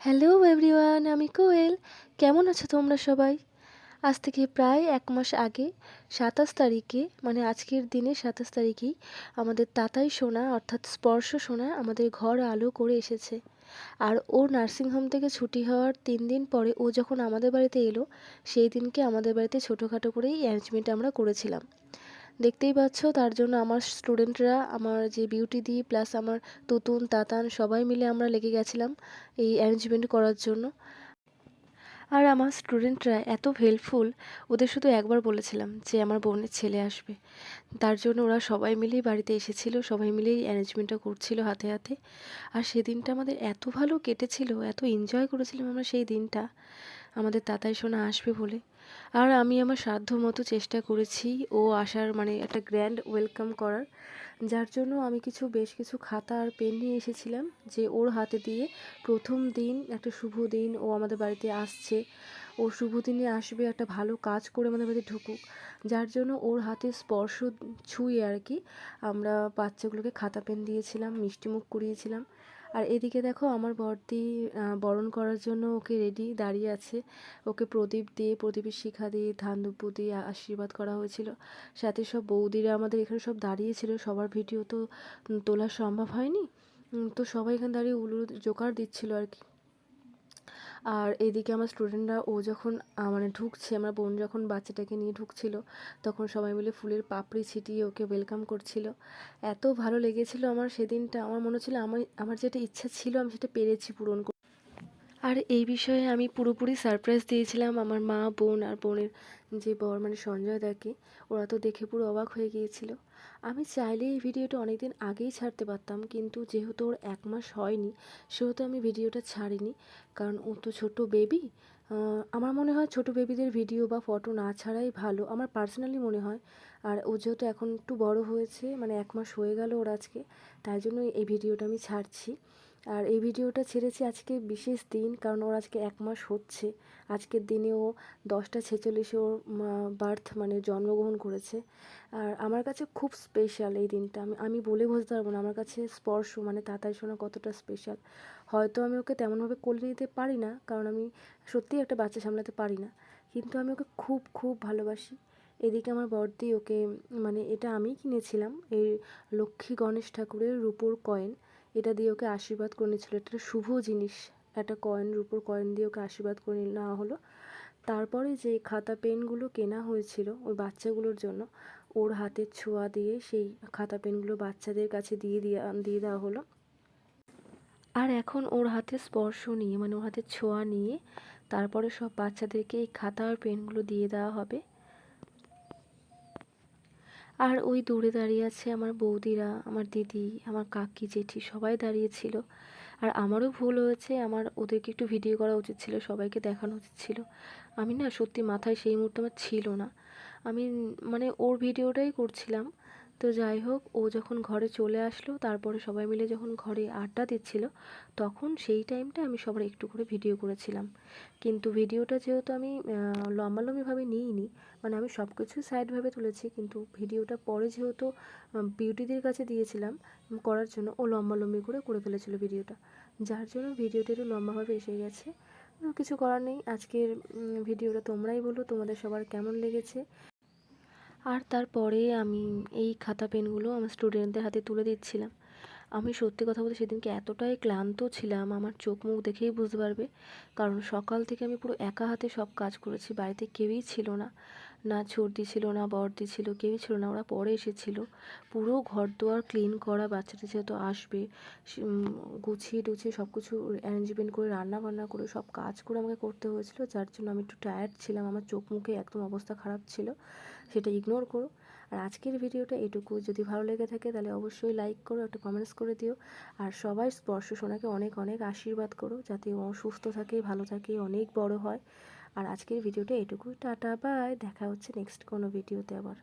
Hello everyone, আমি কোয়েল। কেমন আছো তোমরা সবাই? আজ থেকে প্রায় ১ মাস আগে ২৭ তারিখে মানে আজকের দিনে ২৭ তারিখেই আমাদের তাতাই সোনা অর্থাৎ স্পর্শ সোনা আমাদের ঘর আলো করে এসেছে। আর ও নার্সিংহোম থেকে ছুটি হওয়ার ৩ দিন পরে ও যখন আমাদের বাড়িতে এলো, সেই দিনকে আমাদের বাড়িতে ছোটোখাটো করেই অ্যারেঞ্জমেন্ট আমরা করেছিলাম। দেখতেই পাচ্ছ, তার জন্য আমার স্টুডেন্টরা, আমার যে বিউটি দি প্লাস আমার তুতুন তাতান সবাই মিলে আমরা লেগে গেছিলাম এই অ্যারেঞ্জমেন্ট করার জন্য। আর আমার স্টুডেন্টরা এত হেল্পফুল, ওদের শুধু একবার বলেছিলাম যে আমার বোনের ছেলে আসবে, তার জন্য ওরা সবাই মিলেই বাড়িতে এসেছিল, সবাই মিলেই অ্যারেঞ্জমেন্টটা করছিল হাতে হাতে। আর সেদিনটা আমাদের এত ভালো কেটেছিল, এত এনজয় করেছিলাম আমরা সেই দিনটা, আমাদের তাতাই সোনা আসবে বলে। আর আমি আমার সাধ্য মতো চেষ্টা করেছি ও আসার মানে একটা গ্র্যান্ড ওয়েলকাম করার, যার জন্য আমি বেশ কিছু খাতা আর পেন নিয়ে এসেছিলাম, যে ওর হাতে দিয়ে প্রথম দিন একটা শুভ দিন, ও আমাদের বাড়িতে আসছে, ও শুভ দিনে আসবে, একটা ভালো কাজ করে আমাদের বাড়িতে ঢুকুক, যার জন্য ওর হাতে স্পর্শ ছুঁয়ে আর কি আমরা বাচ্চাগুলোকে খাতা পেন দিয়েছিলাম, মিষ্টিমুখ করিয়েছিলাম। আর এদিকে দেখো আমার বড়দি বরণ করার জন্য ওকে রেডি দাঁড়িয়ে আছে, ওকে প্রদীপ দিয়ে, প্রদীপের শিখা দিয়ে, ধান দুব্য দিয়ে আশীর্বাদ করা হয়েছিল। সাথে সব বৌদিরা আমাদের এখানে সব দাঁড়িয়েছিল, সবার ভিডিও তো তোলা সম্ভব হয়নি, তো সবাই এখানে দাঁড়িয়ে উলু জোকার দিচ্ছিল আর কি। আর এদিকে আমার স্টুডেন্টরা ও যখন মানে ঢুকছে, আমার বোন যখন বাচ্চাটাকে নিয়ে ঢুকছিল, তখন সবাই মিলে ফুলের পাপড়ি ছিটিয়ে ওকে ওয়েলকাম করছিল। এত ভালো লেগেছিল আমার সেদিনটা, আমার মনে হচ্ছিল আমার যেটা ইচ্ছা ছিল আমি সেটা পেরেছি পূরণ করতে। আর এই বিষয়ে আমি পুরোপুরি সারপ্রাইজ দিয়েছিলাম আমার মা, বোন আর বোনের যে বর মানে সঞ্জয় দাকে। ওরা তো দেখে পুরো অবাক হয়ে গিয়েছিল। আমি চাইলে এই ভিডিওটা অনেক দিন আগেই ছাড়তে পারতাম, কিন্তু যেহেতু ওর ১ মাস হয়নি, সেহেতু আমি ভিডিওটা ছাড়িনি, কারণ ও তো ছোটো বেবি। আমার মনে হয় ছোটো বেবিদের ভিডিও বা ফটো না ছাড়াই ভালো, আমার পার্সোনালি মনে হয়। আর ও যেহেতু এখন একটু বড় হয়েছে, মানে ১ মাস হয়ে গেল ওর আজকে, তাই জন্য এই ভিডিওটা আমি ছাড়ছি। আর এই ভিডিওটা ছেড়েছি আজকে বিশেষ দিন, কারণ ওর আজকে ১ মাস হচ্ছে। আজকের দিনে ও 10টা 46 ওর বার্থ মানে জন্মগ্রহণ করেছে। আর আমার কাছে খুব স্পেশাল এই দিনটা, আমি বলে বোঝাতে পারবো না আমার কাছে স্পর্শ মানে তাতাই সোনা কতটা স্পেশাল। হয়তো আমি ওকে তেমনভাবে কোলে নিতে পারি না, কারণ আমি সত্যিই একটা বাচ্চা সামলাতে পারি না, কিন্তু আমি ওকে খুব খুব ভালোবাসি। এদিকে আমার বড়দি ওকে মানে এটা আমিই কিনেছিলাম, এই লক্ষ্মী গণেশ ঠাকুরের রূপোর কয়েন, এটা দিয়ে ওকে আশীর্বাদ করে নিয়েছিল। এটা একটা শুভ জিনিস, একটা কয়েন, রূপোর কয়েন দিয়ে ওকে আশীর্বাদ করে নেওয়া হলো। তারপরে যে খাতা পেনগুলো কেনা হয়েছিল ওই বাচ্চাগুলোর জন্য, ওর হাতের ছোঁয়া দিয়ে সেই খাতা পেনগুলো বাচ্চাদের কাছে দিয়ে দেওয়া হলো। আর এখন ওর হাতে স্পর্শ নিয়ে মানে ওর হাতের ছোঁয়া নিয়ে তারপরে সব বাচ্চাদেরকে এই খাতা আর পেনগুলো দিয়ে দেওয়া হবে। আর ওই দূরে দাঁড়িয়ে আছে আমার বৌদিরা, আমার দিদি, আমার কাকি, জেঠি সবাই দাঁড়িয়েছিল। আর আমারও ভুল হয়েছে, আমার ওদেরকে একটু ভিডিও করা উচিত ছিল, সবাইকে দেখানো উচিত ছিল। আমি না সত্যি মাথায় সেই মুহূর্তে আমার ছিল না, আমি মানে ওর ভিডিওটাই করছিলাম। তো যাই হোক, ও যখন ঘরে চলে আসলো, তারপরে সবাই মিলে যখন ঘরে আড্ডা দিচ্ছিল, তখন সেই টাইমটা আমি সবার একটু করে ভিডিও করেছিলাম। কিন্তু ভিডিওটা যেহেতু আমি লম্বালম্বিভাবে নিইনি, মানে আমি সব কিছুই সাইডভাবে তুলেছি, কিন্তু ভিডিওটা পরে যেহেতু বিউটিদের কাছে দিয়েছিলাম করার জন্য, ও লম্বালম্বি করে ফেলেছিল ভিডিওটা, যার জন্য ভিডিওটা একটু লম্বাভাবে এসে গেছে। কিছু করার নেই। আজকের ভিডিওটা তোমরাই বলো তোমাদের সবার কেমন লেগেছে। আর তারপরে আমি এই খাতা পেনগুলো আমার স্টুডেন্টদের হাতে তুলে দিচ্ছিলাম। আমি সত্যি কথা বলতে সেদিনকে এতটাই ক্লান্ত ছিলাম, আমার চোখ মুখ দেখেই বুঝতে পারবে, কারণ সকাল থেকে আমি পুরো একা হাতে সব কাজ করেছি, বাড়িতে কেউই ছিল না, না ছর্দি ছিল, না বড়দি ছিল, কেউই ছিল না, ওরা পরে এসেছিল। পুরো ঘর দুয়ার ক্লিন করা, বাচ্চাটা যেহেতু আসবে গুছিয়ে টুছিয়ে সব কিছু অ্যারেঞ্জমেন্ট করে রান্না বান্না করে সব কাজ করে আমাকে করতে হয়েছিল, যার জন্য আমি একটু টায়ার্ড ছিলাম, আমার চোখ মুখে একদম অবস্থা খারাপ ছিল, সেটা ইগনোর করো। আর আজকের ভিডিওটা এটুকু, যদি ভালো লেগে থাকে তাহলে অবশ্যই লাইক করো, একটা কমেন্টস করে দিও। আর সবাই স্পর্শ সোনাকে অনেক অনেক আশীর্বাদ করো, যাতে ও সুস্থ থাকে, ভালো থাকে, অনেক বড় হয়। আর আজকের ভিডিওটা এটুকুই, টাটা বাই, দেখা হচ্ছে নেক্সট কোনো ভিডিওতে আবার।